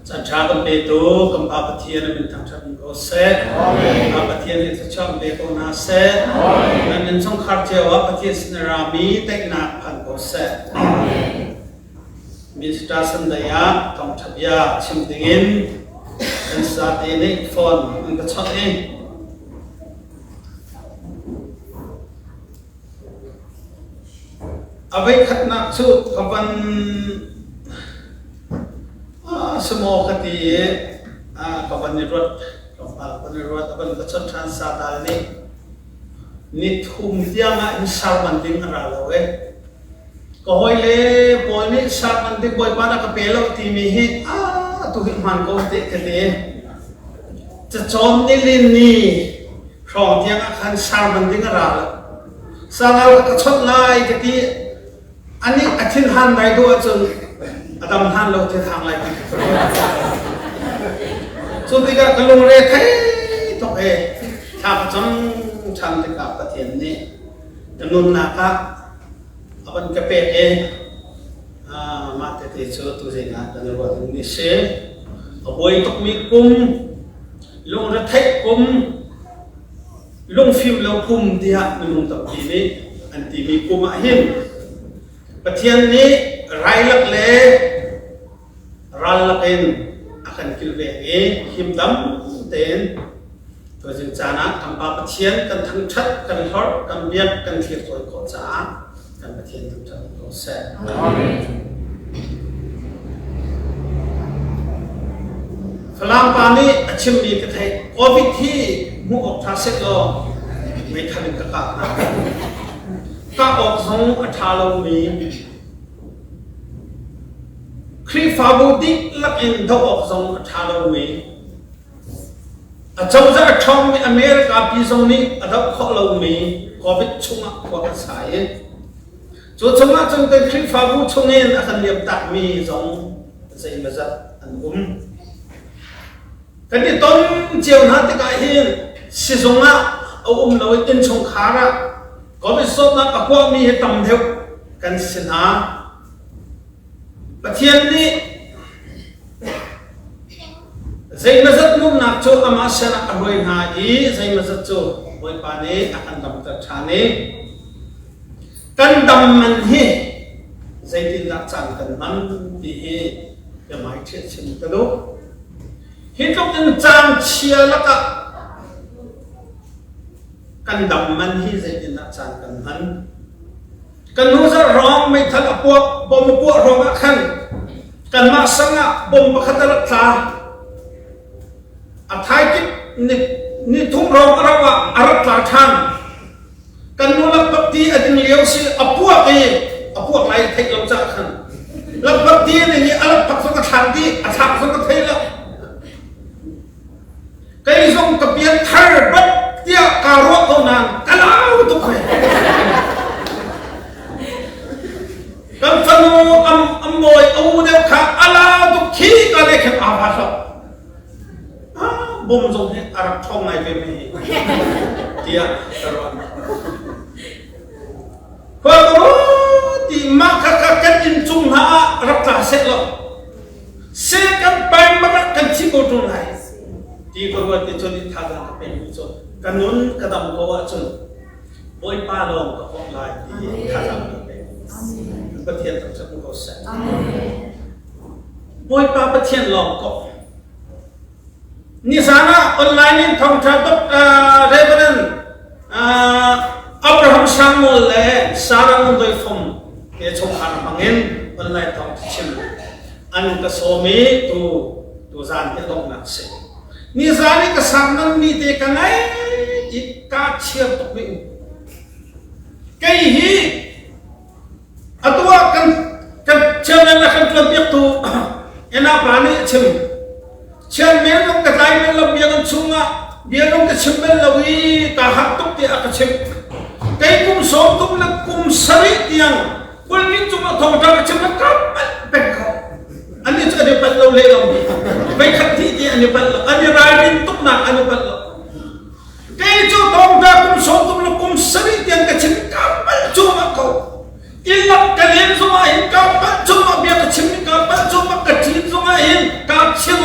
จันทรากันเปตูกัมปาปเทียนเป็นทางชันก็เสร็จปาปเทียนที่จะชอบเปตูนาเสร็จนั่นเป็นสงครามเจ้าปเทียนสินรามีเต็กนาพันก็เสร็จมีสตาสันดายะทำทับยาชิมติงินเป็นสาธินิฟอนมันก็ชอบเองเอาไว้ขัดนักสู้กับวันสมองคดีกับวันนี้รถวันนี้รถวันก็ชนทรานซาดานี่นิทุ่มเดียงอินสามันดิ้งอะไรเลยก็หอยเล่บอยนี่สามันดิ้งบอยบ้านก็เปล่าที่มีฮิตุหิมันก็เด็กกันเองจะจอมนี่ลินนี่ครองเดียงขันสามันดิ้งอะไรสาเราก็ชนไล่กันที่อันนี้อธิษฐานได้ด้วยจนอาตมาท่านเราจะทำอะไรกันสุดที่ก็ลงเรือไทยตกทำจนทำติกับประเทศนี้แต่นุ่นนะคะเอาเป็นกระเป๋ามาเตะเชือกตัวเองนะแต่ในวันนี้เสียเอาไว้ตกมีกุมลงเรือไทยกุมลงฟิวเรากุมที่ฮะนุ่นตกทีนี้อันที่มีกุมหินประเทศนี้ไรลักเล่รัลลักเองakan kilvenge him dam ten to jing chana kam pa pathian kan thang that kan hor kan biak kan thir toy ko cha kan pathian tu thang ko se amen phalam pa ni achim mi ka thai covid thi mu ok tha set lo mai than ka ka ok song atha lo miครีฟาบูดิลักอินทออกส่งทาร์ลมีอาจจะทอมอเมริกาปีส่งนี้อาจจะขอเรามีโควิดชุ่มกว่าสายจุดสมัครจงเป็นครีฟาบูชุ่มเงินอาจจะเรียบตัดมีส่งใส่มาจัดอันกันที่ต้นเจียวนัดที่กายเห็นสิส่งอ่ะเอาเราอินชงขาระโควิดสดนักพวกมีเหตุต่ำเท่ากันสินะประเทศนี้ใจมาจัดนุ่มนักโจอามาเสนาอร่อยหาอีใจมาจัดโจบอยปานีอาการดำตัดชานีกันดำมันเฮใจที่นักจันกันมันดีเฮจะหมายเชื่อชิมกันดูเห็นกับยังจางเชียร์แล้วก็กันดำมันเฮใจที่นักจันกันมันกันรู้จะร้องไม่ทันพวกบอมพวกร้องขันกันมาสังะบอมขัดรักษาท้ายกิจนี่ทุ่งร้องเราว่าอารักษาทางกันนู้นลับปัตตีอดีตเลี้ยวสิพวกไรเทคเราจะขันลับปัตตีนี่อารักปักสกัดทางที่อาชาสกัดเทละไก่ส่งกับเบียนเทอร์บัดเดียการวกเอานานกันเอาตุกเขกันฟังอัมบอยเอาเดียวข้าอาลาตุกขี้กันเลยแค่อาภาษบ่มส่งให้อารักท่องไงเป็นไม่เดียตลอดพอรู้ที่มาคักกันอินจุงหารักษาเสร็จแล้วเสร็จกันไปมากันที่กูตรงไหนที่กูว่าที่จนที่ทางกันเป็นจนกันนู้นกระดมก็ว่าจนบอยป้าลงกับออนไลน์ที่ทางกันเป็นประเทศต่างชาติก็เสร็จบอยป้าประเทศลองก็นี่สาระออนไลน์นี่ทำจากเรเวอเรนอับราฮัมซามูลและสาระมันโดยฟมเกี่ยวกับการบังเอิญออนไลน์ทำชิมอันก็สมัยตัวจานที่ต้องนักเสกนี่สาระก็สามนั้นมีเด็กไงอีกการเชื่อตกไม่อุไก่ฮีอัตัวกันเชื่อแล้วกันกลับยักตัวเอ็นอาปราณีชิมเชื่อเมลงกระจายเมลเบียกันชุ่งอ่ะเบียลงกระชิมเมลวีตาหักตุกที่กระชิมไก่กุมสองตุกนักกุมสริที่ยังคนนี้จุ่มทองจากกระชิมนักกับเป็นเขาอันนี้จะได้เป็นเราเลยเราไปขัดที่ที่อันนี้เป็นเราอันนี้รายเป็นตุกนักอันนี้เป็นเราไก่จุ่มทองจากกุมสองตุกนักกุมสริที่ยังกระชิมกับจุ่มเขาอินลักกันเห็นสมัยกับจุ่มเบียกระชิมกับจุ่มกระชิมสมัยกับเชื่อ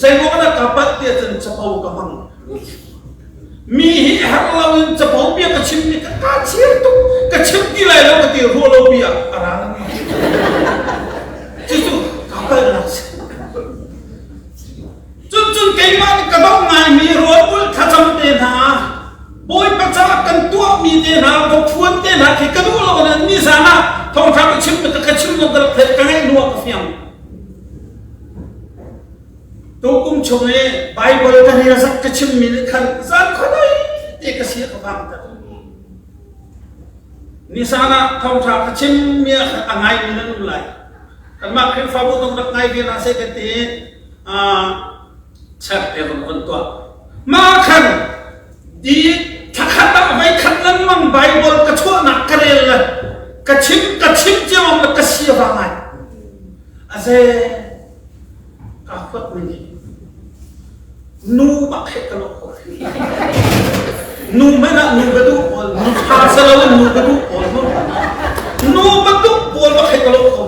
sai mo na kapat dia chen chapau ka mang mi hi har lawin chapau bia ka chim ni ka chiar tu ka chim ti lai lo ka ti ro lo bia ara chu ka ka na chun kai ma ka dong ngai mi ro ul tha cham te na boy pa cha kan tua mi te na ko phuan te na ki ka du lo na ni sa na thong tha ka chim ka chim no ka phet ka ngai nuwa ka fiam tu kum chung e Bible ka ni sak ka chim mi khan zan khanai te ka sia ka bang ta ni sa na thong tha ka chim mi angai mi nan lai kan ma khin fa bu dong dak ngai bi na se ka te chak te kon tua ma khan di thakata vai khat nan mang Bible ka chua na ka rel la ka chim che om ka sia ba ngai ase ka phot ni nu bak he ka lo ko nu me na nu ba du pol nu tha sa lo nu ba du pol nu ba du pol bak he ka lo ko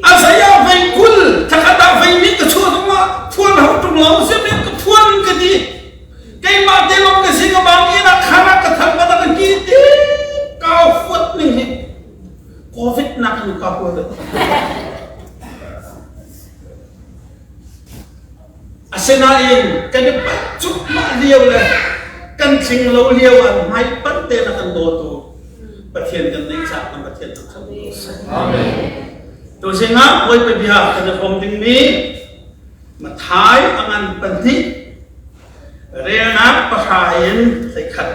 ase ya vai kul thakata vai ni ka chua ma phuan hau tum lo se me ka phuan ka di kai ma te lo ka sing ba ni na khana ka thang ba ka ki ti ka phot ni he covid na ka ko da asena in kan pa chuk ma liaw la kan sing lo liaw an mai pat te na kan do tu pathian kan nei sa kan pathian tu amen to singa oi pe bia kan kom ding mi ma thai angan panthi rena pahain sai khat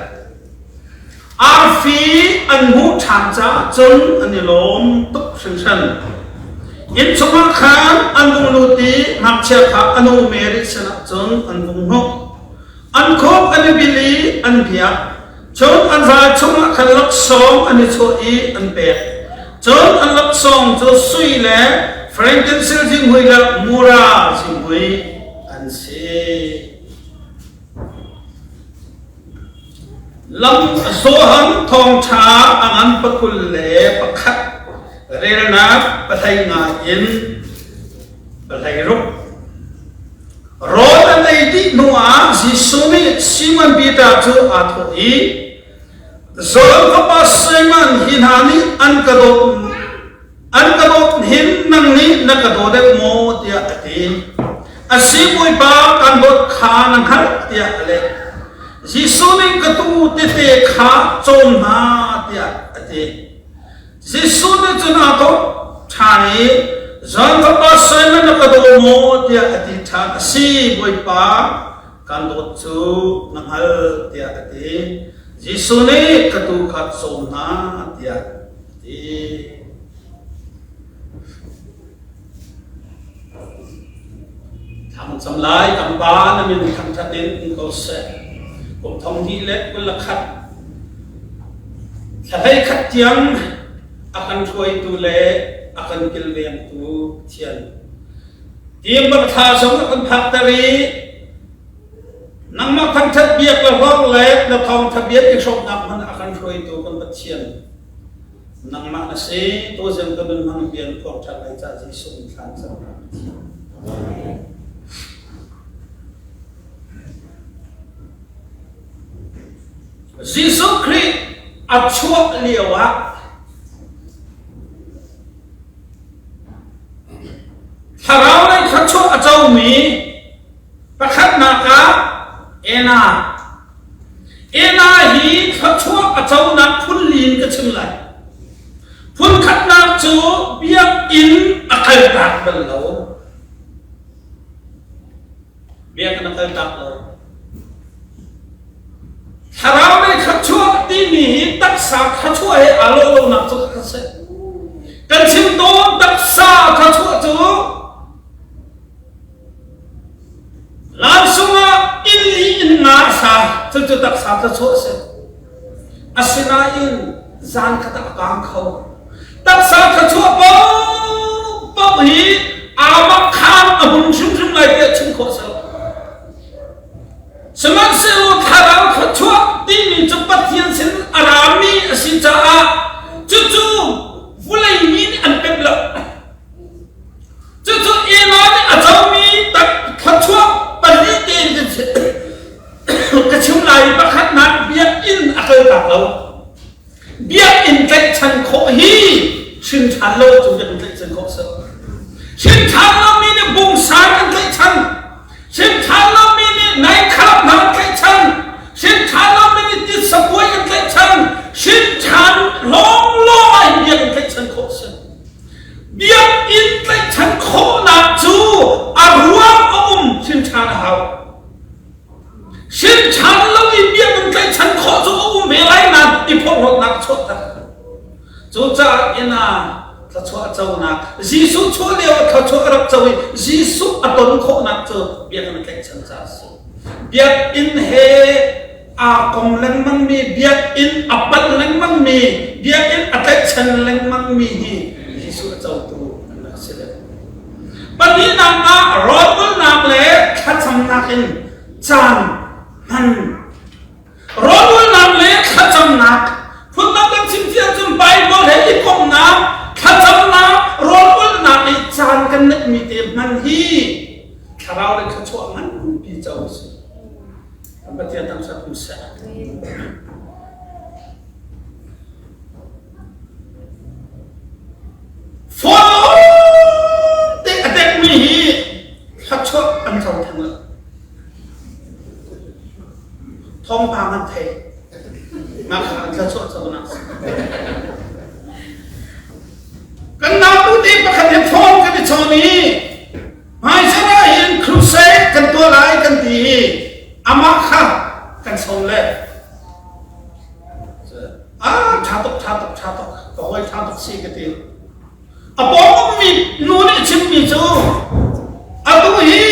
arfi an mu tham cha chon anilom tuk san san in chuma khan anung luti ngapche kha anu meri sana chon anung no an khop anibili an bia chon an za chuma khan lak som ani choi an pe chon an lak som cho sui le frankincense jing hui la mura jing hui an se lam soham thong cha angan pakul le pakhat rena pathai nga in pathai ruk roda nei di nuwa si sumi Simon Peter chu athoi zol ka pa Simon hinani an kadot hin nang ni nakadode mo tia ati asimoi pa kan bot khan khar tia ale jisuni katu te kha chom na tia ati jisuni chuna to thani zan ka pa Simon nakado mo tia ati tha si boi pa kan do chu nanghal tia ati jisuni katu kha chom na tia ati tham sam lai kam ba na min tham thatin ko se cũng thông thi lệ quân là khát thấy khát tiếng akan chuối tu lệ akan kilvem tu thiền tiếng bậc thà sống akan phát tari nang mặc tham thất biệt là vong lệ là thong thất biệt cái sốt nặng hơn akan chuối tu con bậc thiền nang mặc là sẽ tôi dần cái bên mang biển phật trả lại trả gì sung khăn sung Jesus Christ achua liwa tharau lai khachu achau mi pakhat na ka ena hi khachu achau na phun lin ka chim lai phun khat na chu biak in akal tak bal lo biak na akal tak lo harau nei khachua ti mi tak sa khachua he alo lo na chu ka se kan chim to tak sa khachua chu lan sunga in li in na sa chu tak sa khachua se asina in zan khata kang khau tak sa khachua pa hi ama khan abun shum lai te chim kho sa semak selo tharau khachua ti mi chu pathian sin arami asin cha a chu vulai min an pebla chu ina ni achau mi tak านโลกจุดจะเป็นเส้นขบเสือเส้นทางเรามีเนี่ยบุงสายกันใกล้ชันเส้นทางเรามีเนี่ยในครับน้ำใกล้ชันเส้นทางเรามีเนี่ยติดสปวยกันใกล้ชันเส้นทางล้อมล้อไอเบียงใกล้ชันขบเสือเบียงอินใกล้ชันโคนักจูอารัวเส้นทางเขาเส้นทางเราอีเบียงใกล้ชันโคจูเวลานั้นอีพวกเรานักชดจูจ่าอินาถ้าชัวเจ้านักยิสุชัวเลี้ยวถ้าชัวรับเจ้ายิสุอัตนโคนักเจ้าเบียงใกล้ชันจ้าสิเบียงอินเฮอากงเล่งมังมีเบียงอินอัปปันเล่งมังมีเบียงอินอัตชันเล่งมังมียิสุเจ้าตัวนักเสด็จปัจจุบันน่ะรอบุญนักเล่ขัดสำนักอินจานมันรอบุญนักเล่ขัดสำนักพุทธกันสิ่งที่จะไปบอกให้อีกคนนะขัดสำนักรอบุญนักอิจานกันนึกมีเต็มมันฮีข้าเราเลยขัดชั่วมันปีเจ้าสิทำปฏิญาณตามสัตว์มุสลิมฟอลเด็กมีขัดชั่วอันเท่าทั้งหมดท้องพามันเทมาขัดขัดชั่วสมนัสกันนาตุติประคันฟอลกันที่ชนี้ไม่ใช่ว่าเห็นครูเซกันตัวร้ายกันดีอามาค่ะกันสมเลยชาตกก็ไว้ชาตกซีกันดีอาบอกว่ามีนู่นนี่ชิมมีจูอาตัวฮี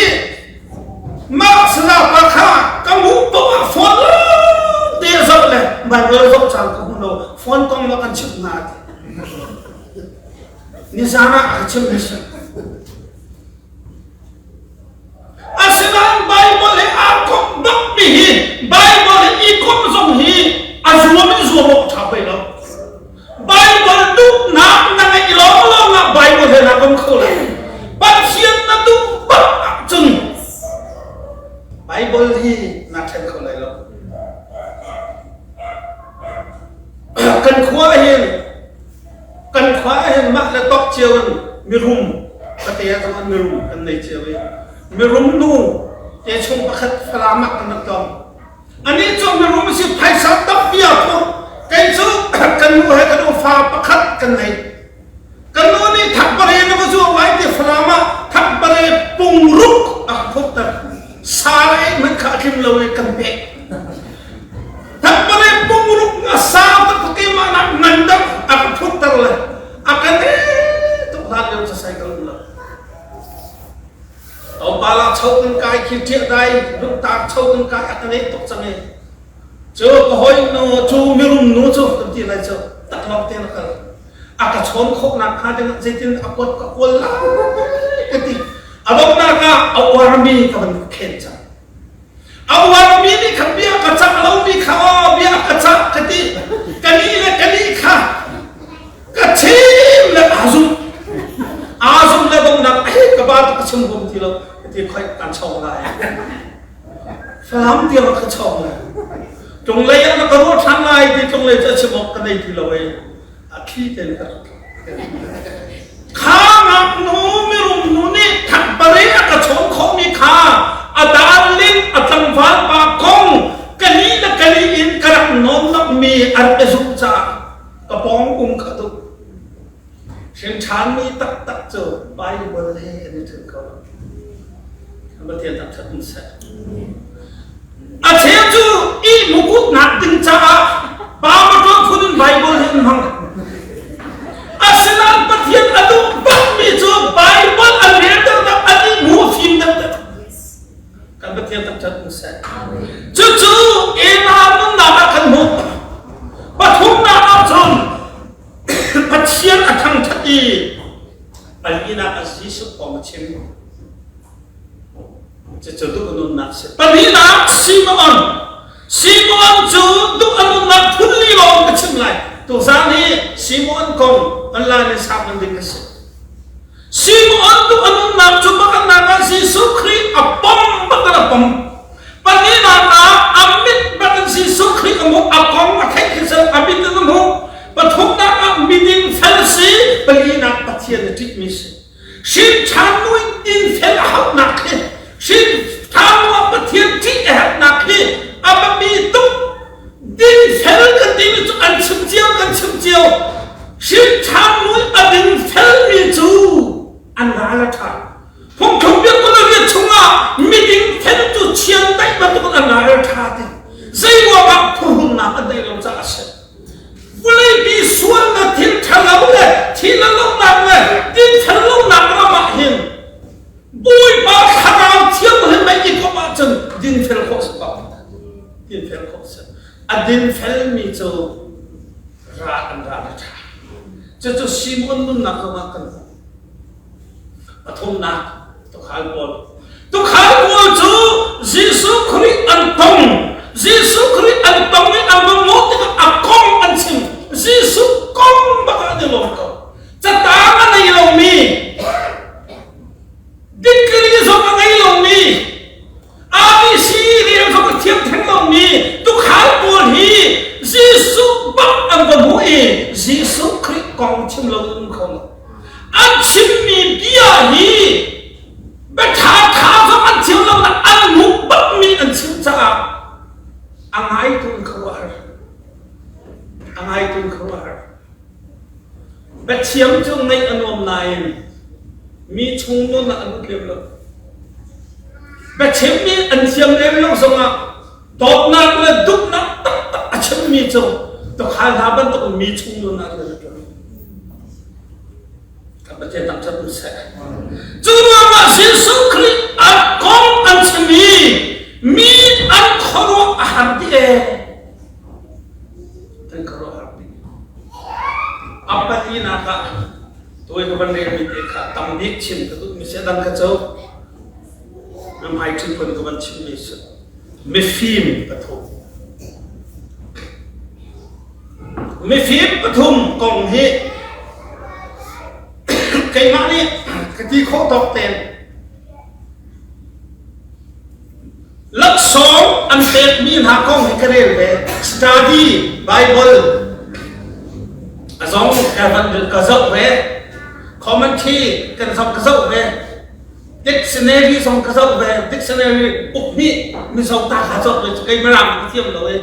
มาสลาปะค่ะกังหูตัวฟอนเดี๋ยวจบเลยบางเรื่องจบจากกังหูโนฟอนกองมากันชิมนาทีนี่จานะชิมไม่ใช่อาศัยไบเบิลเลยอาคมบักมีฮีไบเบิลเลยอีคมส่งฮีอาจจะไม่ส่งบอกทับไปแล้วไบเบิลดูนักนั่งไอ้ล้อนักไบเบิลเลยนักผมเขาเลยบัดเชียนนักดูบักจึงไบเบิลฮีนักแทนเขาเลยแล้วกันขวาเห็นมักและตอกเชียวมีรุมปฏิญาณมีรุมกันในเชียวมีรุมนู่เจ้าชงประคัดฟลามักกันนักจอมอันนี้จงมีรุมสิไพศาลตับเบียพวกกันจูกันหัวให้กันฟ้าประคัดกันในกันโน่นนี่ทับประเดี๋ยวมาจู่ไว้ที่ฟลามักทับประเดี๋ยวปุ่งรุกพวกแต่สายมันขาดทิมเลยกันเป๊ะทับประเดี๋ยวปุ่งรุกสาวตะกุกิมานักนันดับพวกแต่เลยakan tu hal yang selesai kalau lah. Au bala chau kan kai khi thiệt dai, lúc ta chau kan kai akan itu sange. Jo kohoi no chu mirum no chu tamti lai chu tak lok te nak. Aka chon khok nak ha dengan zaitin akot ka kola. Kati abang naka awarmi ka ban khencha. Awarmi ni khabia ka chak lau ni kha bia ka chak kati kali kha kecil le azum le bang nak kebat kesem bom ti lo ti khoi kan chong lai salam ti lo ka chong lai jong le ya ka ro thang lai ti jong le cha chmok ka nei ti lo e a khi ten ka kha ngak no mi rum no ni thak pare ka chong kho mi kha adal lin atang van pa kong kali in karak nom nak mi ar ezuk cha ka pong kum ka tuเช่นฉันมีตักเจอไปบริเวณนี้ถึงเขาประเทศต่างชาติมันเสร็จอาเชียจูอีมุกุนักตึงจ้าบามาตัวคุณไบเบิลเห็นมั้งอาเซียนประเทศอดุบักมีจูไบเบิลอันเดียวกันอันนี้มูฟิมนั่นกันประเทศต่างชาติมันเสร็จจู่เอ็นามันนากันมุกปฐุมนาจนพัชเชียนอัฐังทัดีไปยินาอาศิสุปอมเชมจะจุดตุนุนนักเสปนินาซิมอนจุดตุนุนนักทุลีลองกระชิมไลตัวสามีซิมอนกงอัลลาห์ในสามวันเด็กเสซิมอนตุนุนนักจุดบักนักซิสุครีอัปปอมบักนักปอมปนินาอามิดบักซิสุครีอมุอัปปอมอักเขยเสอามิดตุนุปฐุมนักบิดินเฟลซีปลีนัก ปัจเจียนจิตมิสสินชานุยดินเฟลหักนักสินทางว่าปัจเจียนจิตหักนักอับมีตุกดินเฟลกันดินจุอันชิมเจียวกันชิมเจียวสินชานุยอดินเฟลมีจูอันนั้นละท่าพงทุกเรื่องก็เลยชุ่มอ่ะมีดินเฟลจูเชียงได้มาตุกอันนั้นละท่าเดียวใจว่าบักพูนนักได้ลงจากเสียวันนี้มีส่วนนั้นทิ้งทะเลเลยที่นั่นลงนักเลยทิ้งทะเลลงนักเรามาเห็นบุยบาขราวเที่ยวเห็นไม่ยิ่งก็มาจนดินเฟลโคสบ้าดินเฟลโคสอดินเฟลมีจูราอันราชาจะจูซิมอนนุ่นนักก็มากันปฐมนักตุขายบอลจูยิสุคริสต์อันตงยิสุคริสต์อันตงนี่อันบังโมติกับอักกงอันชิมยิสุกงบักอันเดลงก็จะตามอันในลงมีดิกรีสกับในลงมีอาบิซีเรียนกับเทียมทั้งลงมีตุขายบอลฮียิสุบักอันบังโมเอยิสุคริสต์กงชิมลงคนอันชิมมีเบียฮีไปท้าสมันชิมลงนะอันมุบักมีอันชิมจ้าอังไงตุนขวารไปเชียมจงในอันวมนายมีชงโน่นอันเลี้ยงเลยไปเชียมมีอันเชียมเลี้ยงลงสงะตบนักเลยดุนักตักเชียมมีจงตัวข้าราบันตัวมีชงโน่นอันเลยกับประเทศต่างชาติเสียจู่ว่าสิสุคริอันกงอันเชียมีอันขรวอาหารดีทั้งขรวอาหารดีอัปปะทีนักตัวเองบันเรียนมิเตค่ะตั้มดิชิมก็ต้องมีเสดังกระเจ้าน้ำหายถึงคนก็บันชิมมิสไม่ฟิล์มปฐมไม่ฟิล์มปฐมกองเฮไก่มานี่กะทิโคตกเต็มลักษณะอันเป็นมีหากองให้กระเรียนไป study Bible อาจารย์การกระจกไป commentary กันส่งกระจกไป dictionary ส่งกระจกไป dictionary ปุ๊บนี่มีส่งตากระจกเลยใครมาลำเทียมเลย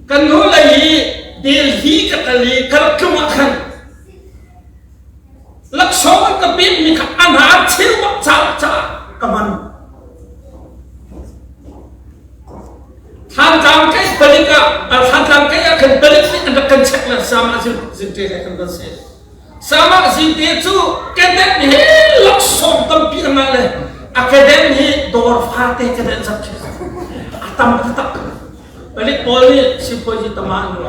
กันรู้เลยเดี๋ยวฮีกันเลยกันขึ้นมาขันลักษณะกับเป็นมีขันอาหารเชื่อว่าจ้ากับมันท่านจำแค่ผลิตกับท่านจำแค่ขันผลิตนี่อันนั้นเช็คแล้วสามารถสิ่งที่ให้กันได้สามารถสิ่งที่จู่แค่เด็กนี่ลักษณะตั้งปีนั่นเลยแค่เด็กนี่ดอร์ฟาเต้แค่เด็กสักทีตั้มตักผลิตบอลนี่สิบปีที่ตั้มมันอยู่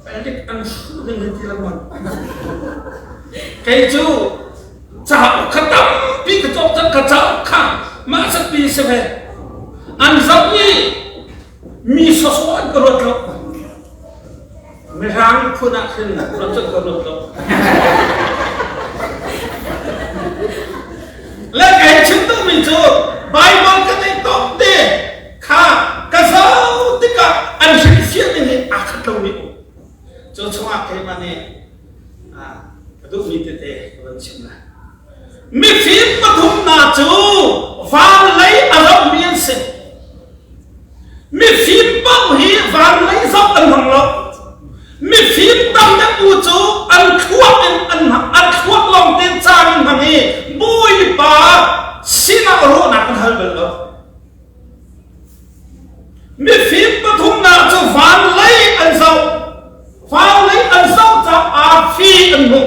ผลิตอันสุดที่ที่ละมันแค่จู่จ้าขัดตั้มปีกระจกจะกระจกข้างมาสักปีเสร็จอันสักนี้มีสสวนกระโดดลงไม่ร่างคุณนักขึ้นเราจะกระโดดลงและไอ้ฉันต้องมีโจทย์ไบเบิลก็ได้ตอบเด้ข้ากระเซ้าติกะอันเสียนี่อาคัดลงมีโจทย์ช่วงอะไรมาเนี่ยกระดูกมีเตะกระดูกชิมละมีฟิล์มปฐมนาจูฟังเลยอารมณ์มีอันสิมีฟิล์มเป้าหีฟังเลยซับอันหังลบมีฟิล์มตั้งยักษ์อูจูอันขวบอันขวบลงเต้นจางหังฮีบุยป่าสินาโรนักฮัลเบลมีฟิล์มปฐมนาจูฟังเลยอันเศร้าจะอาฟีอันหุ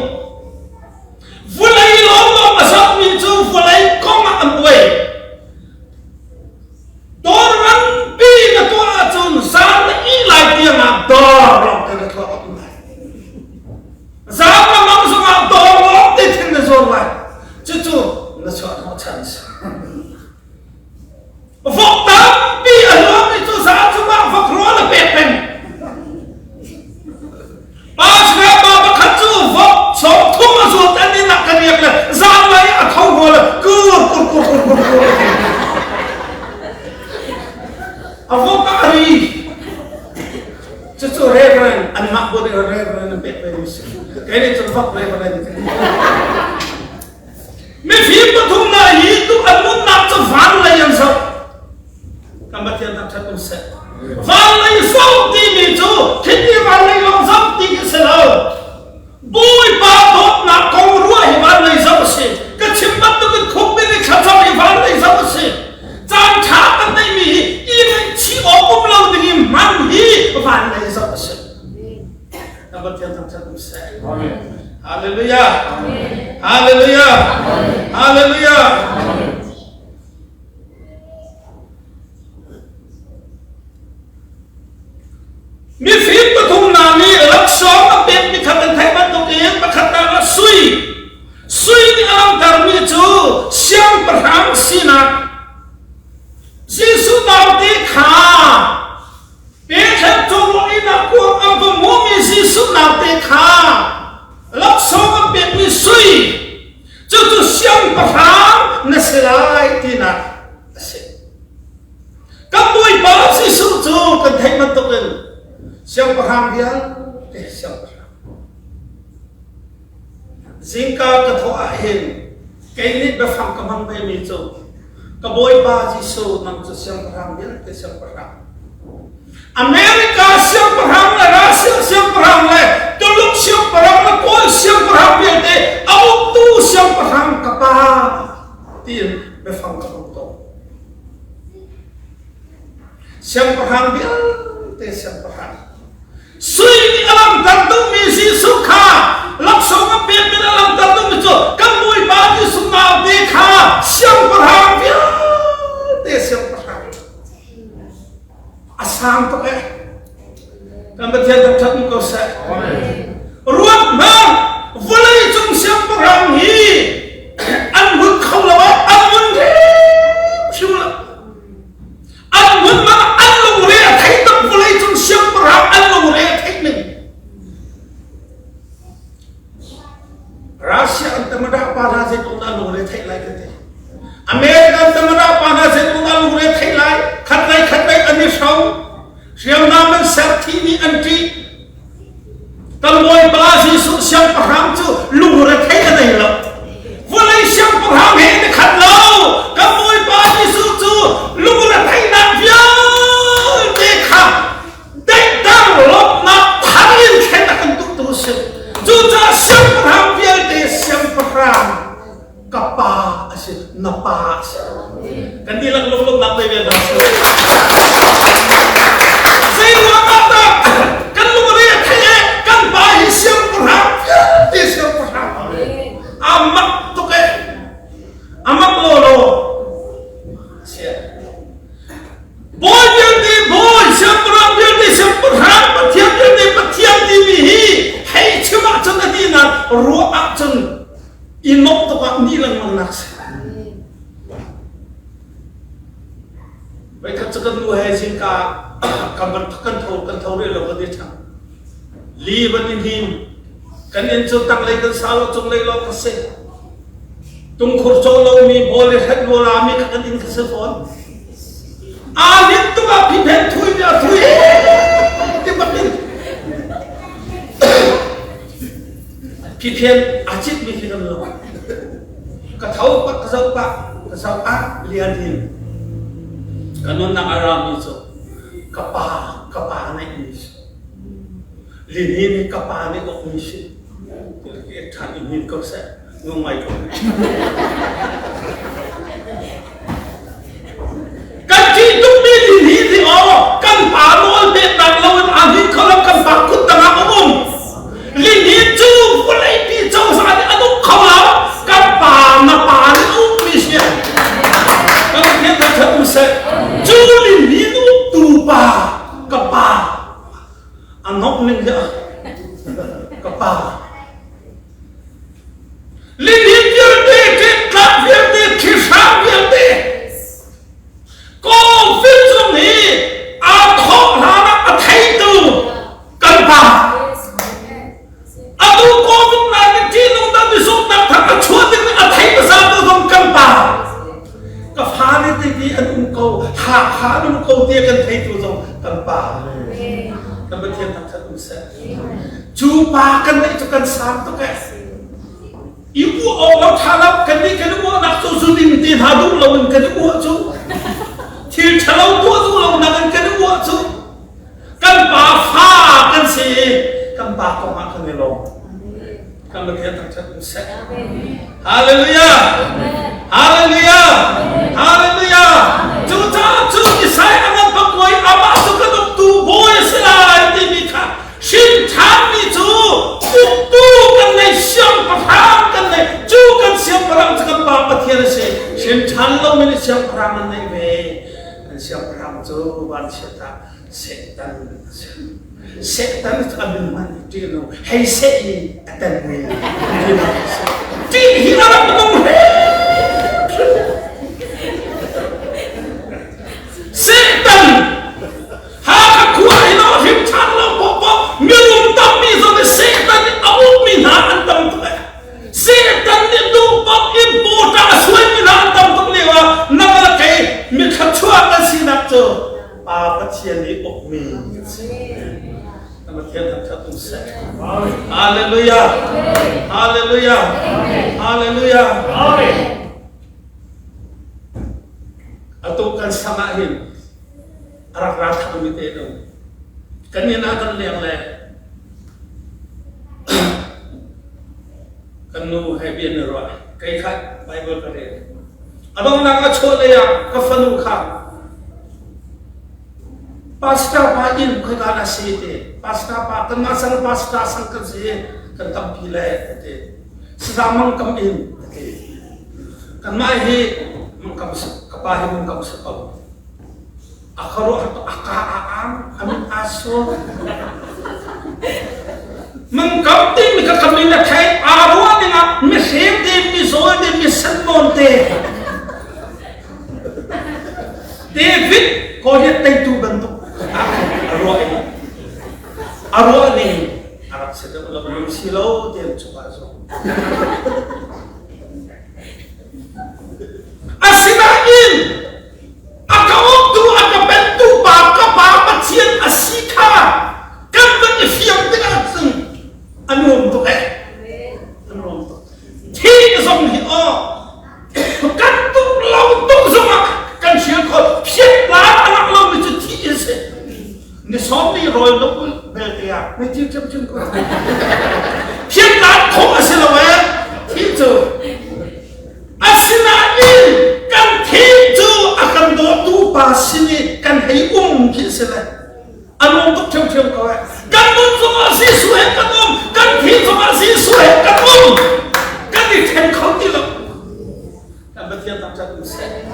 ฟุลัยลงมาสักมิจูฟุลัยก้องอันเวตัวนั้นปีนตัวจุนสามอีไลเดียมาดอร์ลงกันตัวอันไหนสามมันสมาดอร์ลงติดในโซนไว้จู่ๆนั่นชอบหัวฉันสิฟกตามปีอันนั้นมิจูสามสมาฟกรัวละเป็นมาสเกบาบักขัดจู่ฟกสองทุ่มสุดอันนี้นักกันยังเลยสามเลยอ่ะเขาหัวเลยกูเอาฟกตารีจู่ๆเรื่องอันนักบุญเรื่องเป็นไปไม่ใช่แค่นี้จน phật này vào đây mi phim của thùng này ý tụ ăn muốn nạp cho ván lấy ăn sao cảm ơn thiên thằng cũng sẽ ván lấy sâu tí mi chú khi đi ván lấy lòng dốc tí cái sẽ đâu bùi ba tốt nạp câu rùa thì ván lấy dốc xí cái chim bắt tôi cái khúc bên cái khăn sao thì ván lấy dốc xí trang trả cái này mi ý này chỉ ốp cũng lâu thì mang ý ván lấy dốc xí cảm ơn thiên thằng cũng sẽ Hallelujah Hallelujah Hallelujah mi phim của thùng nào mi lắc xóm ở bên mi khát thấy bắt đầu yên bắt khát đang là suy mi alam tar mi chú siang perhang sina Giêsu nào đi khá bé khát chung lo ina cuồng âm và mua mi Giêsu nào đi khá lắc xóm ở bên mi suy chú siang perhang na selai tina các bụi bảo Giêsu chú cần thấy bắt đầu yên siang perhang dia siang perhang Zingka ka thoa hin kainit ba phang kamang bay mi chu ka boy ba Giêsu nang chu siang perhang dia siang perhang America siang perhang la Russia siang perhang la tuluk siang perhang la Paul siang perhang dia te au tu siang perhang ka pa tin ba phang kamang to siang perhang dia te siang perhang suy ni alam tantu mi Giêsu kha lắc sống ở bên bên alam tantu mi cho các mùi ba Giêsu nào đi kha siang perhang dia te siang perhang asam to cái kan bertiap tak tak kau sa ruat mang volei chung siang perhang hi an hun khâu lawa an hun de chula an hun ma an lu re thấy tâm volei chung siang perhang an lu re thấy mình Russia antamada pana se tunda lu re thấy lại cái America antamada pana se tunda lu re thấy lại khát lại anh sống siang naman sa tini anti tamoy ba Giêsu siang perhang chu lu re thấy cái này là volei siang perhang he de khat lo tamoy ba Giêsu chu lu re thấy na via de kha de dang lop na tharin khen na kan tu se chu cha siang perhang via de siang perhang kapa ase na pa kan di lang lok na pe na ruột áp chân inok to bạn đi lần mang nạc vậy thật sự cần nuôi hay xin cả cầm vật cần thâu đây là vấn đề chẳng li vấn đề him cần nhân chung tăng lấy cần sao lo chung lấy lo cái gì tung khổ cho lo mi bole hết lo la mi cần in cái sự phone liên tục áp hi bên thui ra thui cái vấn đề phi phiền chít mi phi tâm lo cái thấu bắt cái sao ác liền hin cái non nang aram mi cho kapa này mi liền hin kapa này cũng mi shi cái thằng hin có sẽ ngon mày cũng cái chi tung mi liền hin thì căn phá luôn để đặt lâu anh hin không căn phá cút tăng áp liền hin chú có lấy pi châu sao anh cũng không lắm căn phá mà phá nó cũng mi shi cái này thật thật sẽ chú liền hin tu pa kapa anh học mình nữa kapa liên hiệp viên đề trên các viên đề thị xã viên đề có viên trong này khó là thấy từ cần bà tu có lúc này cái chi lúc ta bị sốt nặng thật chúa thì thấy cái sao tôi không cần bà cái phá đi thì anh cũng câu hạ đúng câu tia cần thấy tôi không cần bà các bên thiên thật thật cũng sẽ chú ba cần này cho cần sáng tất cả yêu ô lâu thà lắm cần đi cái nó nạp cho chú đi tiền hà đúng lâu mình cần đi mua chú thì chả lâu tua chú lâu nạp cần đi mua chú cần bà pha cần gì cần bà có mặt cần đi lâu cần được hiện thực chất sẽ Hallelujah Hallelujah Hallelujah chú cha chú cái sai anh em bắt quay ama chú cái độc tu bôi sẽ là đi mi khá xin chán mi chú tu cần này xiêm phàm cần này chú cần xiêm phàm cho cần bà bắt thiên sẽ xin chán lâu mình xiêm phàm này về xiêm phàm chú ban sẽ ta Setan itu ambil mana dia no, hey sei atan ni, dia hilang ngomong Setan, hak kuat itu him cakap apa, minum tapi sampai setan ni awak mina antam tu, setan ni tu bab ibu tak suai mina antam tu lewa, nama kay mikhat cuak kan sinak tu, apa cian ni okmi. Hallelujah Hallelujah Hallelujah Atau kan samahin arak-arak kami itu kanina akan liang le kanu hebian nero kai khat Bible kare abang nang achole ya kafanu kha Pasta pagin kau kena sihte, pasta pakan masal pasta sangkar sih, kan tampilai te, sedamang kamin te, kan mahi mengkam kapahi mengkam sekau, akaru atau akaam amin aso, mengkam te mika kamin na kai arwa dengan mesin te miso te misen monte, David kau lihat itu bentuk. Arwah ni Arab sedang belum silau dia coba so. Asinain, akau tu agak bentuk bapa cian asika, kan penyefiam dengan seng, anu untuk anu untuk. Tiada song ni kan tu laut tu semua kan siapa siap lah anak laut itu tiada se. Ni somni roy lokul beltia, ni cip kau. Siap lah kau asilawe, itu. Asinain kan itu akan dotu pasini kan hei kisah. Anu untuk cium kau. Kan untuk masih suai kamu, kan itu masih suai kamu. Kan itu kau tidak. Kan betul tak jatuh se.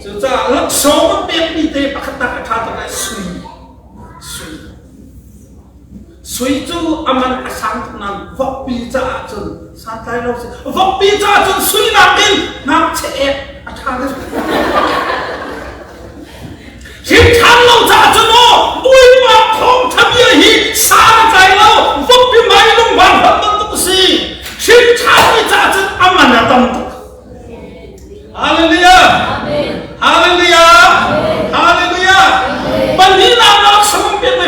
Jadi lak semua beli te pakai kata sui. Sui tu aman asam nan vok pizza jun santai lo vok pizza jun sui nakin nak cek akan si chan lo cha jun lo bui ma thong thamia hi santai lo vok pi mai long wan hat tu si chan ni cha jun aman atam tu Hallelujah Hallelujah Hallelujah Banina nak sampai me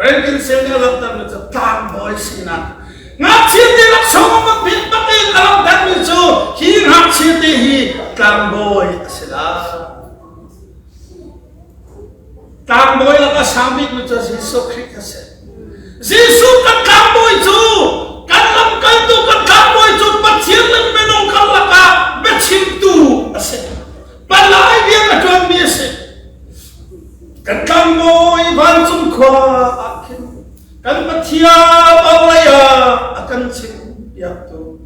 Frankincense ni alam macam tam boy sina. Ngaji dia nak semua bintang alam dan itu hi ngaji dia hi tam boy sila. Tam boy lah sambil macam Yesus Kristus. Yesus kan tam boy tu, kan lam kan tu kan tam boy tu pacien lam menong kalaka becim tu asyik. Balai dia macam biasa. Kan tam boy bancung kuah. Kan matiap awalnya akan cing tu,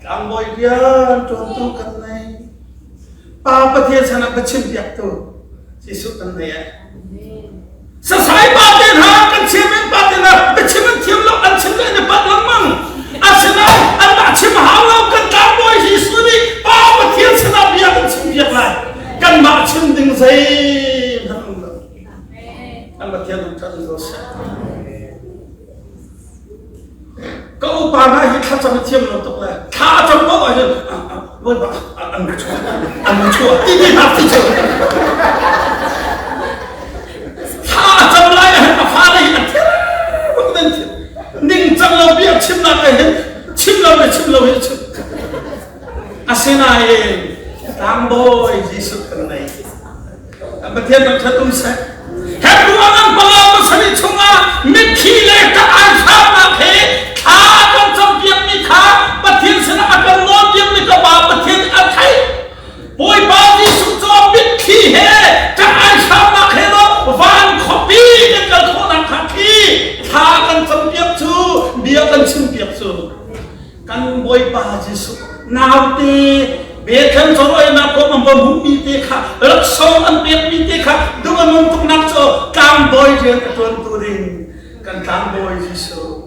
kan boy dia contoh kan naik, papa dia sana becim tu, Yesus kan naik. Selesai batin ha kan cing batin ha, becim tiap lo kan cing ni bat lemang, asal anda cing halau kan boy Yesus ni, papa dia sana dia kan cing lah, kan mak cing ding saya, kan matiap tu kan dosa. Kau panah hit kacang tiam untuk lah, kacang bawa je, boleh tak? Anu cua, ini hati cua. Kacang lain apa lagi? Sinai tam boy Jesus kan này mà thiên nó thật đúng sẽ hết đúng anh bao mà sani chunga mình khi lệ ta ai sao mà thế khá con trong việc mi khá mà thiên sẽ là con ngon việc mi có bảo mà thiên ăn thấy bồi bao Jesus cho mình khi hết ta ai sao mà thế đó vàng khó bi nên cần khó nặng khá khi khá con trong việc chú bia con chung việc chú kan boy pa Jesus nào thì biết thân số ấy mà có một bông bị tê khá rất sâu ăn biết bị tê khá đúng là mong tung nắp cho cam boy riêng cái tuần tu đình kan cam boy Jesus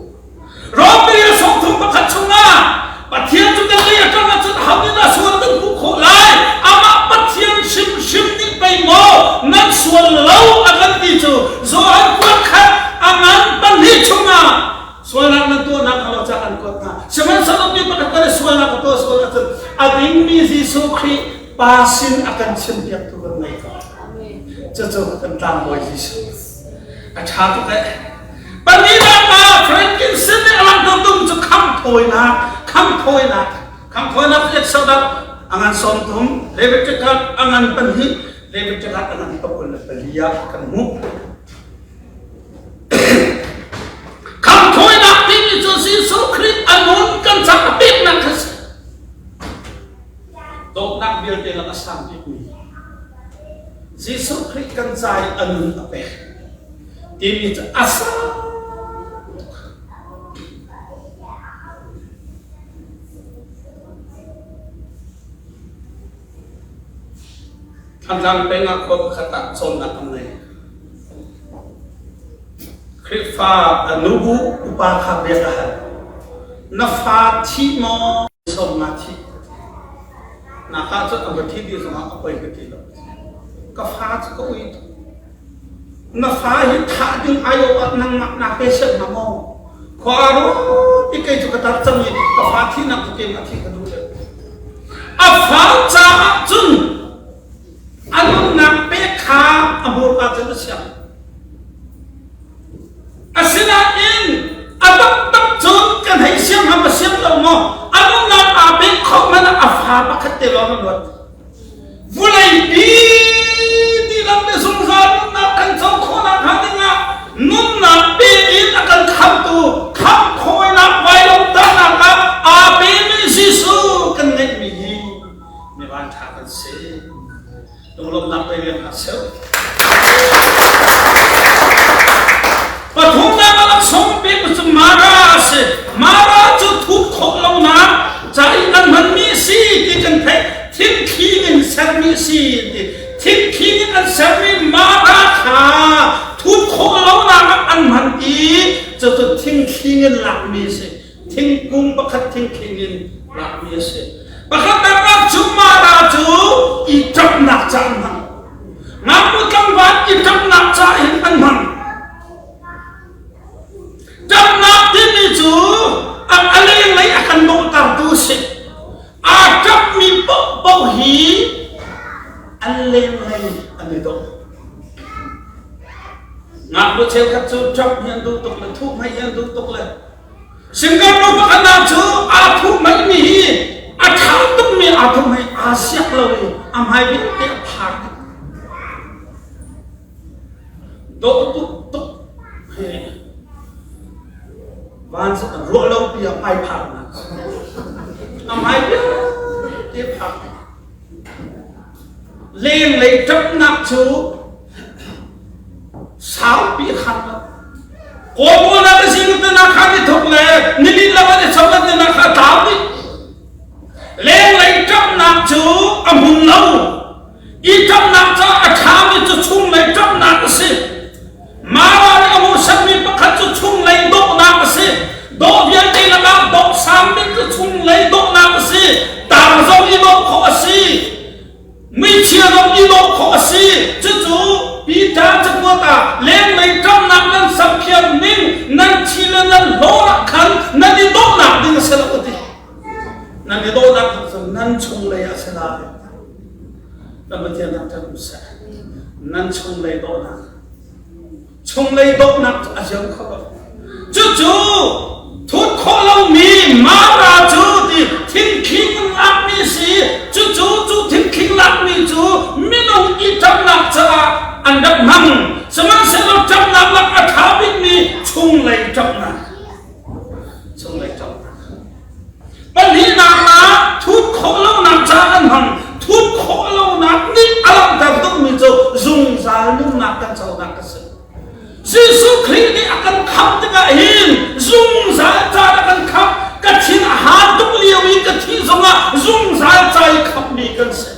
rồi bây giờ sống thùng bạc khát chung à và thiên chúng ta lấy cho nó rất hậu như là xuân từng phút khổ lại ama bắt thiên sim đi bay mò năn xuân lâu ở gần đi chú rồi anh quát khát aman ban đi chung à Suara nak tu nak kalau cakap kota. Sebenarnya satu ni pakai kata suara nak tu suara tu. Abing ni Yesus Kristus pasin akan sembiak tu naik. Jauh tentang boy Yesus. Acah tu kan. Bagi apa Frankincense ni alam tentu tu kam thoi nak jadi saudara angan sontum lebih dekat angan penhi lebih dekat angan pekul beliak kamu. Jesus Christ anon kan sa kapit ng kasi. Dok nagbilte lang asambit ni. Jesus Christ kan sa anon kapit. Dili sa asa. Hanggang penga ko kata son na kamay. Krifa anubu upakabirahan nafa thi mo somati nakaso abati di sama apa yang kecil kafa ko itu nafa hi thading ayo at nang nakesek namo kwaro tikai juga tarcam ni kafa thi na puke mati kadule afa cha chun anu na pekha abur ka siap asina in atak tak jod kan hai siam ham siam lo mo anu na abe khok mana afha pakat te lo no vulai bi di lam de sung sa na kan chau khona khaninga nun na be in akan kham tu kham khoi na vai lo ta na ka abe mi sisu kan ne mi ban tha kan se dong lo na pe le ha se Patung na malak sompe ko mara se mara chu thuk khok lo na chai an man mi si ti kan phe thim khing in sar mi si ti thim khing an sar mi mara kha thuk khok lo na an man ti chu thim khing in lak mi se thim kum pakhat thim khing in lak mi se pakhat na chu mara chu I chap nak cha an man ngam kam wat I chap nak cha in an man Jam nak tini tu, ang alay lay akan doktar tu si, ajak mi bohi, alay lay ane dok. Ngap lu cel kat tu jam yang tu tok le, tu mai yang tu tok le. Singkat lu pakai nafsu, aku mai mi, acau tu mi aku mai asyik lalu, amai bi tiap hari. Dok tu tok. Van sẽ rỗ lâu bia mai phẳng mai biết tiếp phẳng lên lấy chấp nạp chú sáu bị khăn đó cô bố là cái gì người ta khăn thì thuộc lệ nên đi làm cái sống là người ta khăn tháo đi lên lấy chấp nạp chú hùn lâu y chấp nạp cho tháo đi cho chung lấy chấp nạp cái gì mà là cái mô sắc mình bắt khăn cho chung lấy độ nạp cái gì độ viên đi là bao độ sáng mình cho chung lấy độ nạp cái gì tạm dòng y độ khó gì mấy chia dòng y độ khó gì chứ chú bí trả cho cô ta lên lấy trăm nạp nên sắp khiêm mình nên chi lên nên lỗ lạc khăn nên đi độ nạp đi sẽ là cái gì nên đi độ nạp nên chung lấy sẽ là nên bây giờ nạp cho cũng sẽ nên chung lấy độ nạp chung lấy độ nạp à chẳng khó chú thút khó lâu mì má ra chú thì thiên khí ngân áp mì xì si chu thim khing lak mi chu minong I tam lak cha an dak mang sama se lo tam lak a tha bit mi chung lai tam na ban hi na thut kho lo na cha an hang thut kho lo na ni alam ta tok mi chu zung zal nung na kan chau na ka se Jesus Christ ni akan kham te ka hin zung zal cha akan kham ka thin ha tuk liu mi ka thi zonga zung zal chai kham mi kan se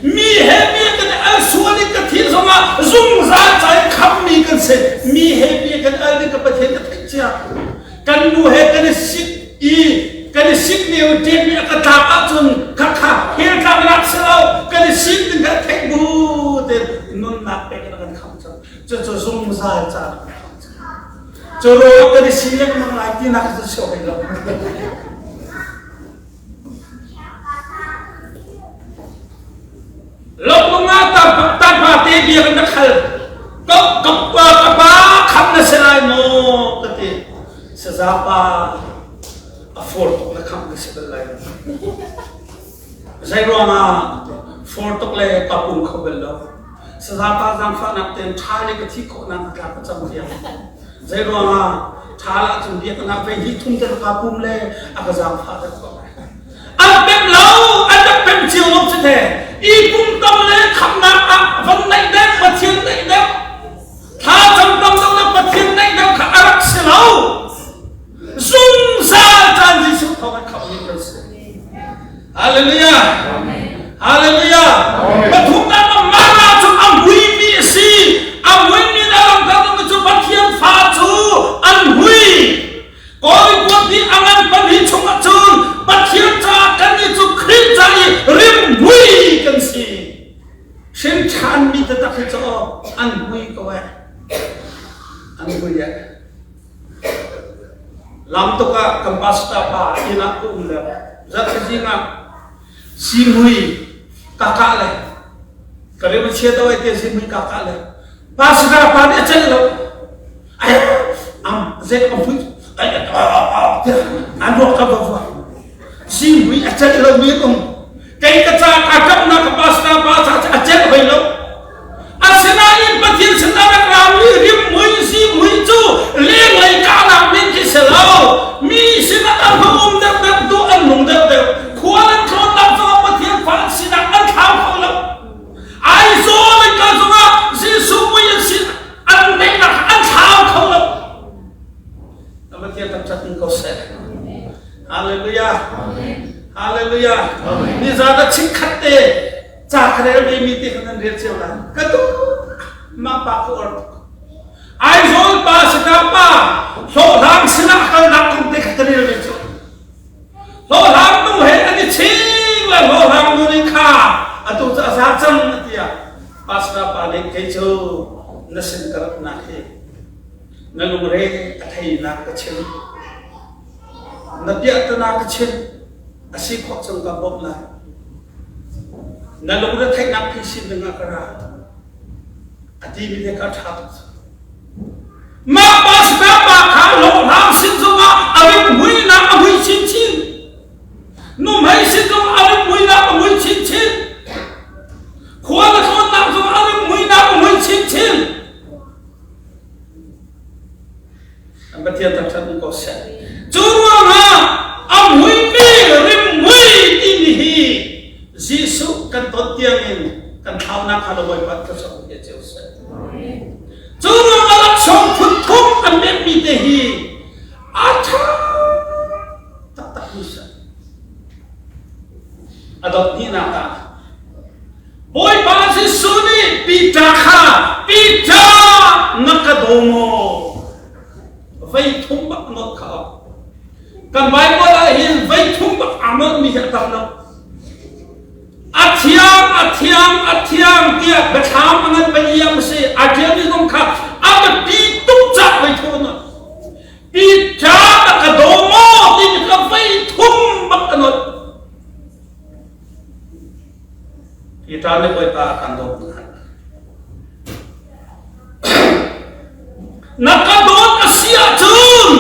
mi he mi kan al suani ka thi zonga zung zal chai kham mi kan se mi he mi kan al ni ka pathe ka thai cha kan nu he kan sit I kan sit ni u te mi ka ta pa chun kha kha he ka rak se lo kan sit ni ka thai bu te nun na pe ka kan kham cha cho zung zal cha cho ro ka ni si lek mang lai ti na ka so he lo lok lunga ta pa te bi kan na khal ka pa kham na se lai no ka te sa za pa afford to na kham na se lai zai ro ma for to le ka pum khobel lo sa za pa jang fa na ten tha le ka thi ko na ka pa cham dia zai ro ma tha la chum dia na pe hi thum te ka pum le a ka jang fa da ko an pem lo an da pem chiu lop se the I pum tam le kham na a van nai de pa thien nai de tha cham tam tam na pa thien nai de kha arak se lo zum za tan ji su tho ka kham ni ka se hallelujah hallelujah pa thum na ma na chu am hui mi si am hui mi na lam ta tu chu pa thien pha chu an hui koi ko ti angan pa hi chung a chun pa thien cha kan ni chu khrit cha I rim hui kan si shin chan mi ta ta cho an hui ko wa an hui ya lam to ka kampasta pa ina ku le za ji na si hui ka ka le kare ma che to te si hui ka ka le pas ra pa de chen lo ai am ze ko hui ai an ro ka ba wa si hui a chen lo mi ko cái cha cả cấp na ka pasta pa cha chết vậy lo asina in patin sina na ram ni rim mui si mui chu leng lai ka na min ki se lo mi sina ta hum da tu an nung da khuan thon na so patin fa sina an kham kho lo ai zo le ka zo ma si su mui si an nei na an kham kho lo amatia ta chat ko se hallelujah hallelujah ni za da chik khatte cha khare be mi te kan re chela ka tu ma pa ko or ai zol pa sa pa so ram sina kan na kum te khare be chu so ram tu he ani ching la lo ram nu ni kha atu cha sa chang tia pa sa pa le ke chu na sin karap na he na lu re athai na ka chen na pya ta na ka chen asi khok chung ka bok la na lu ra thai na phi sin na ka ra ati mi de ka tha ma pas ba ba kha lo ram sin zo ma abi hui na hui chin chin nu mai sin zo abi hui na hui chin chin khwa na khon na zo abi hui na hui chin chin am ba tia ta chan ko se chu ma am hui mi rim hui ti ni hi jisu kan to tiang in kan thau na kha lo boi pat ka so ke cheu se chu ma alak song phut thum an me mi te hi atha ta ta ni sa adot ni na ta boy ba jisu ni pita kha pita nakadomo vai thum ba no kha kan Bible la hin vai thum ba amot mi ha tam na athiam kia batham angan ba yam se athiam ni kom kha ab pi tuk cha vai thum na pi cha ka do mo tin ka vai thum ba anot ita ne koi ta kan do nakadon asia chun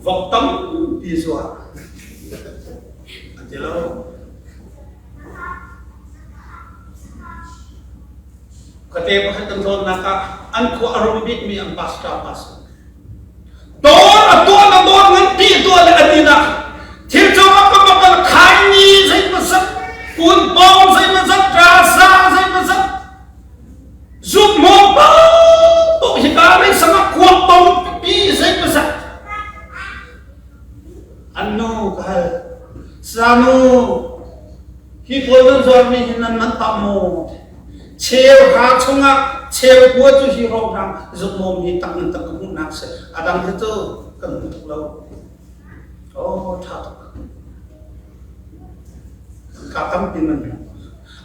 vok tam pisua atilo kate bakal control naka an ko arumbik mi ang pasta pas don atua na don nganti tu ada adina thil choma pa bakal khaini sai pasat kun bom sai pasat rasa sai pasat zup mo pa to hikari sama kuat tong pi sai pasat anno kahal sanu hi golden zormi hinan man tamo cheo ha chunga cheo ko chu hi ro rang zup mo mi tak tak ku nak se adam itu kan lo oh tha ka tam pinan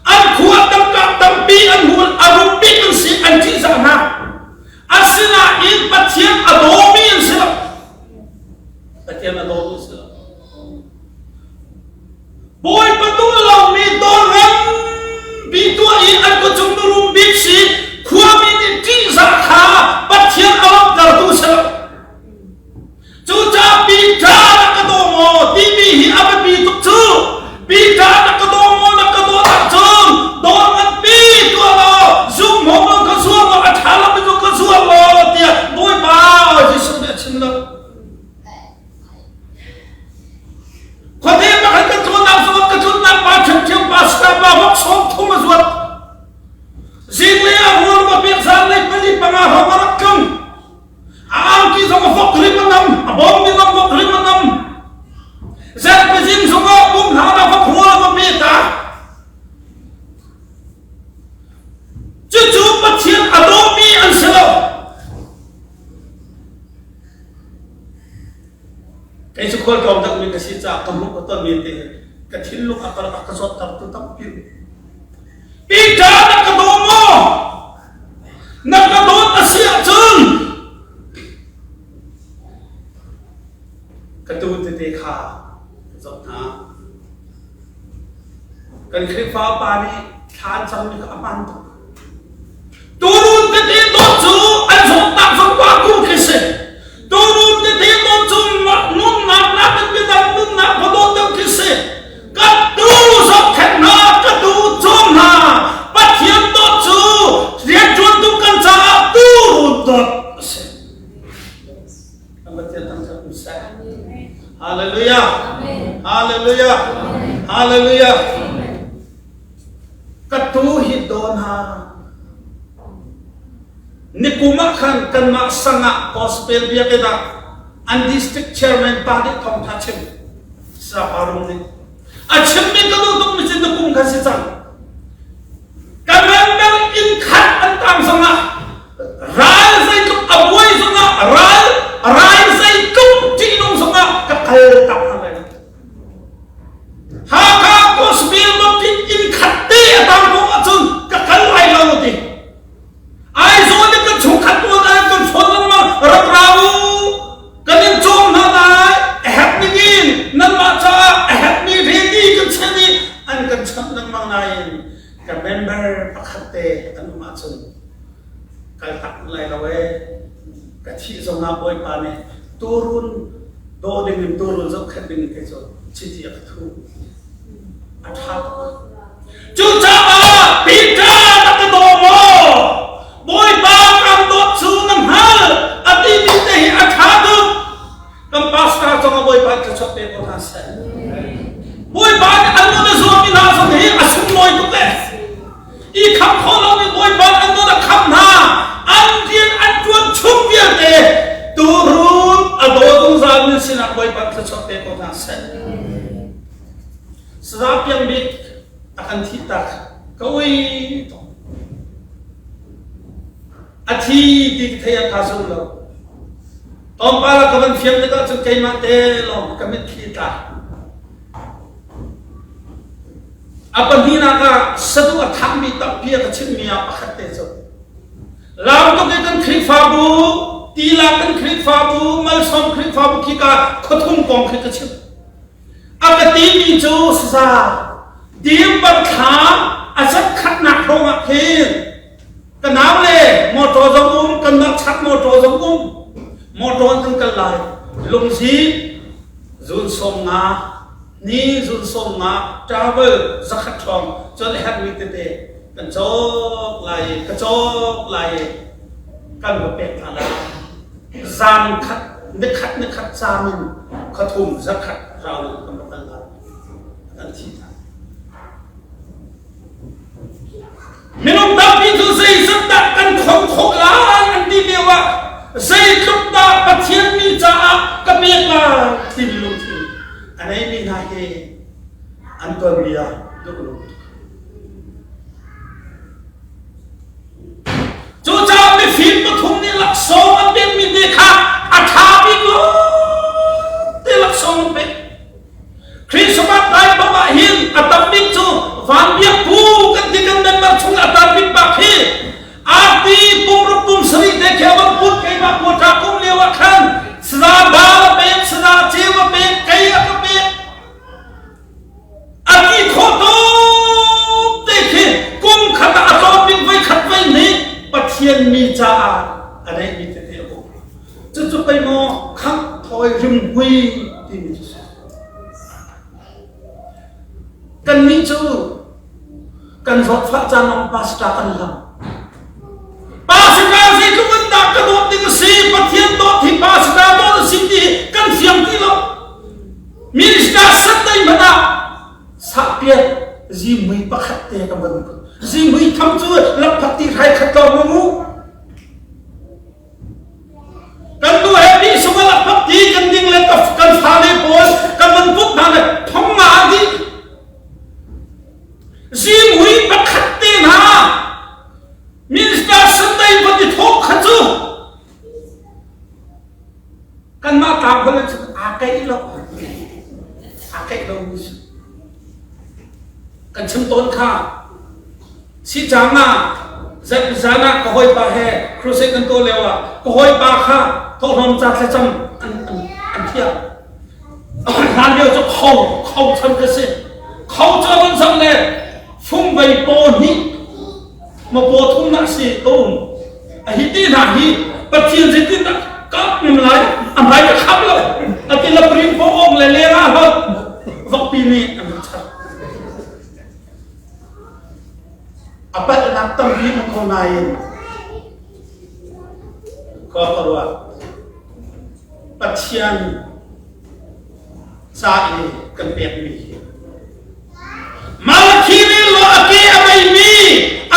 an khuat tam pi an hul arum pi kan si an ti sa na asina in pathian adomi in sila pathian adomi sila boy patung lo mi doran bi tu i an ko chung rum bi si khua mi ni ti sa kha pathian awak dar tu sila chu cha pi tha na ka do mo ti bi hi ab bi tu chu pi tha na ka do mo na ka do na chum do man pi tu lo zum mo mo ka su mo a tha la bi tu ka su lo ti boy ba ji su de chin lo ko de ma ka tu na su ka tu na pa chim chim pa sta ba ho som thu ma zuat zin le a ho ma pi sa le pa li pa nga ho ma rak kum am ki zo ko fok ri ma nam bom mi nam fok ri ma nam zat pa jin zo ko bum ha na fok ho ma pi ta chu chu pa chien adomi an selo cái số khối cộng đồng mình cái gì cha cầm lúc có tuần miền thì cái thiên lúc apa là cái số tập tu tập pin pita nak kedomo nak kedot asia chung ketut tete kha zot na kan khri fa pa ni than sam ni ka apan turun tete do chu an zot tak zot pa ku kise turun tete do chu nun na na ke dan nun na podo tam kise katu zot khat na katu chom na pathian do chu rian chun tu kan cha turun dot se ambatya tam sa usa hallelujah hallelujah hallelujah katu hi don ha nikuma khan kan ma sanga gospel bia ke da and district chairman pa de thong tha chim sa parum ni achim mi ka do mi chin kum kha si chang kamang in khat an tam sanga ral sai ku aboi sanga ral sai ku ti nong sanga ka khal tap ha le ha ka gospel ma tin in khat te tam mo achun ka khal lai lo ti ai zo ni ka chu khat mo na ka chon ma rak rau kanin chom na lai happy din nan ma cha happy ready ka chani an kan cham nang mang nai ka member pakhate an ma chun ka tak lai la we ka thi zo na boy pa ne turun do ding turun zo khat ding ke zo chi chi ka thu a tha chu cha a pi ta na ka do mo boy ba kam do chu nam hal ati ti te hi a tha du kam pastor cho ka boy pa ka chot pe ko na sa boy ba an mo na zo mi na so hi asum noi tu te i kham kho lo mi boy ba an mo na kham na an dien an chuan chum bia te turun a do tung za mi sin a boy pa ka chot pe ko na sa sa piang bi akan thi tak ka wi to athi ti thaya ka so lo tom pa la ka ban fiam te ka chu kai ma te lo ka mit thi ta apa dina ka satu atham mi tap pia ka chin mi a pakhat te so lam to ke kan khri fa bu ti la kan khri fa bu mal som khri fa bu ki ka khothum kong khri ka chin apa ti mi chu sa dim ban kha asat khat na ro ma khin ka naw le motor jong kan nak chat motor jong motor kan kan lai lung si som nga ni jun som nga travel zakhat thong cho le hat mi te te kan chok lai kan go pek thala zan khat ne khat chamin khathum zakhat raul kan kan la kan thi ta minum ta pi tu sei sat ta kan khok la an ti lewa sei khop ta pathian mi cha ka pek la tin lu thi anai ni na he an ton bia duk lu जो चाप में फिल्म में थूमने लक्ष्यों में भी में देखा अठावी को ते लक्ष्यों में क्रिस्टोफर टाइम बाबा हिल अतंबिक जो वांबिया पू कंदी कंदन में छुंग अतंबिक बाकी आरती पुम सरी देखे अब पुट कई बार कोटा कुम ले वखन सदा बाल पे सदा चेव पे कई अप पे अकी खोतो देखे कुम खता अतंबिक वही खतवई नहीं pathian mi cha anai mi te te ko chu pai mo khak thoi rim hui ti mi kan mi chu kan zot pha cha nom pasta kan lam pasta se ku man ta ka do ti si pathian do thi pasta do si ti kan siam ti lo minister sat dai mana sa pia ji mui pakhat te ka ban जी मुई थम चु लपति खाई खतो ममु कंदु है भी सुबह लपति कंदिंग ले तफ कन फाले पोस कमन पुक नाले थम मादी जी मुई पखते ना मिनिस्टर संदई पति ठोक खचु कन मा ता भले आकै लो कन छम तोन खा si jama zana ko hoi pa he cruise kan to lewa ko hoi pa kha to hom cha se cham an thia han yo cho khâu cham ka se khâu cho ban sam le phum bai po ni mo po thum na si to a hi ti na hi pathian se ti na kap nim lai am lai ka khap lo a ti la prin po ong le ra ho vok pi ni am cha apa nak tambi ko nain ko parwa pathian sa ini kan pek mi malaki ni lo ake amai mi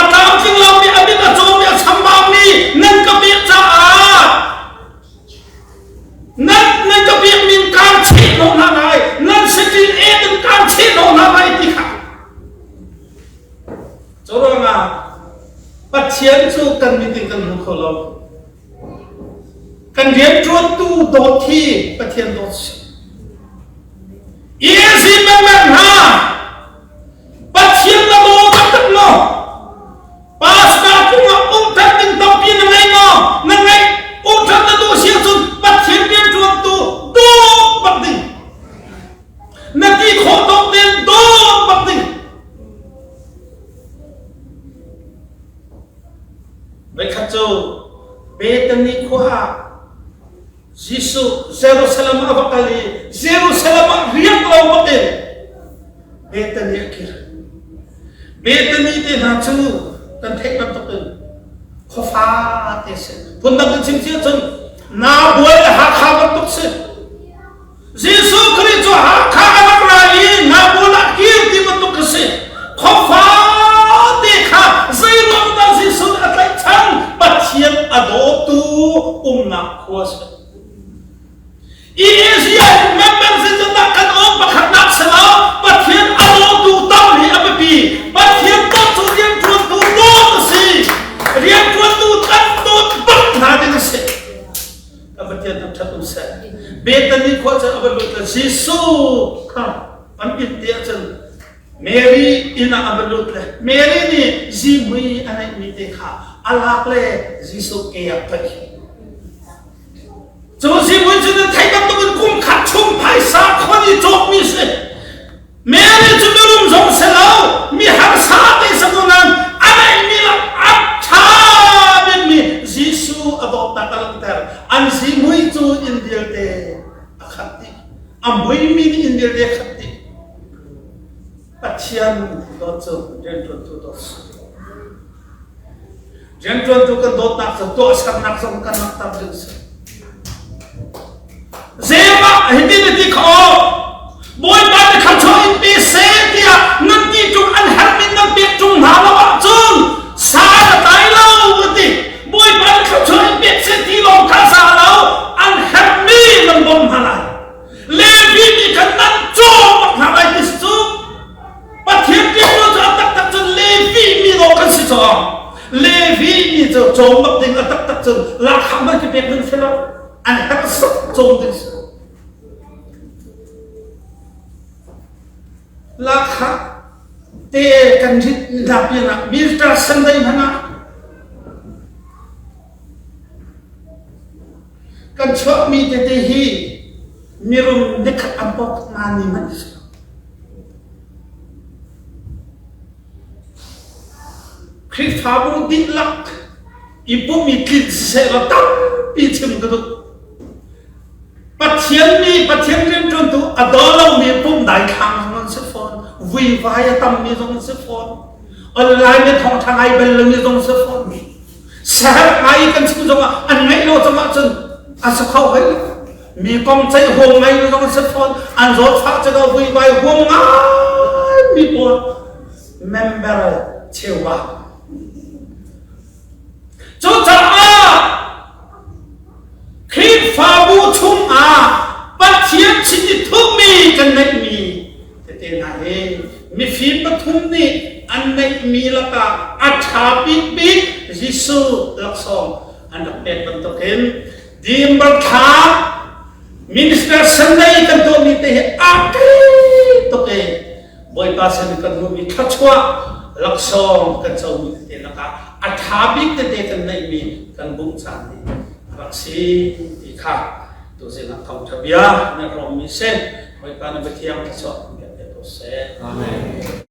atam sing lo mi abi ta chom ya samba mi nan ka pek cha nan ka pek min kan chi no na nai nan sitin e kan chi no na nai ti kha Choro nga pathian chu kan mi ting kan lu kholo kan riam chuan tu do thi pathian do easy man ha pathian na mo tak no pas ka ku ma ta ting ta pi na ngai ta do sia chu pathian riam chuan tu do bak ding na ti kho to ten do bak ding Baik kacau, betani kuha, Yesus Jerusalem apa kali, Jerusalem riak lau batin, betani akhir, betani te nacu dan tek nantokin, kofa tesen, pundak cincin cun, na buat hak bentuk se, Yesus Kristus hak anak lagi, na buat akhir di bentuk se, kofa dekha, Zeylom dan Yesus atlai cang, pathian adotu nak kuas. Iya memang sejenak kan bakal nak selau, pathian adotu tahu ni apa pi, pathian tahu dia tuan tu si, dia tuan tu kan tu bak nade nasi. Pathian tu satu set, betul ni kuas apa betul Yesus kan, ambil dia cang. Mary ina abalut le Mary ni zimui anak ni dekha alak le Yesus ke apa so zimui tu thai kam tu kum khat chum phai sa khoni jok mi se Mary tu belum jong selau mi har sa te sagunan anak ni la acha ben mi Yesus adop ta kalang ter an zimui tu indil te akhati am hui min in dir de khati pathian do chu jentron tu do jentron tu kan dot nak to sam nak sam kan nak tab din sa zema hindi kho boy ba de kham choi pi se dia nan ti chung an har min nan pi chung na la chung sa tai lo ti boy ba de kham choi pi se ti lo kha sa lo an har mi nan bom halai le vi ni kan nan cho mak halai ti su pa thiam ti lo cha tak tak chung le vi mi lo kan si cho le vi ni cho mak ding tak tak chung la kham ba ki pe nan se lo an har sok chung ti lakha te kanjit lapina Mr. Sunday hana kan chok mi te hi mirum dekhat ampok mani manis Kristabu dilak ibu mi kid se la tam pi chim gadu pathian rim chon tu adolo mi pum dai khang se phone vi vai tam mi dong se phone online ne thong thang ai bel mi dong se phone sahar ai kan chu dong an ngai lo chama chun as khau hai mi kom chai hong ngai dong se phone an zo pha cha ga vi vai hong ai mi po member chewa chu cha a khip fa bu chung a pathian chi thu mi kan nai mi te na he mi fi pathum ni an nai mi la ka atha pi pi jisu laksong an pet ban to ken dimbar kha minister Sunday kan to mi te a ke to ke boy pa sen kan no mi thachwa laksong kan chau mi te na ka atha pi te kan nai mi kan bung chan ni raksi ti kha to se na thau thabia na rom mi sen boy pa na bethiam thachwa se Amen.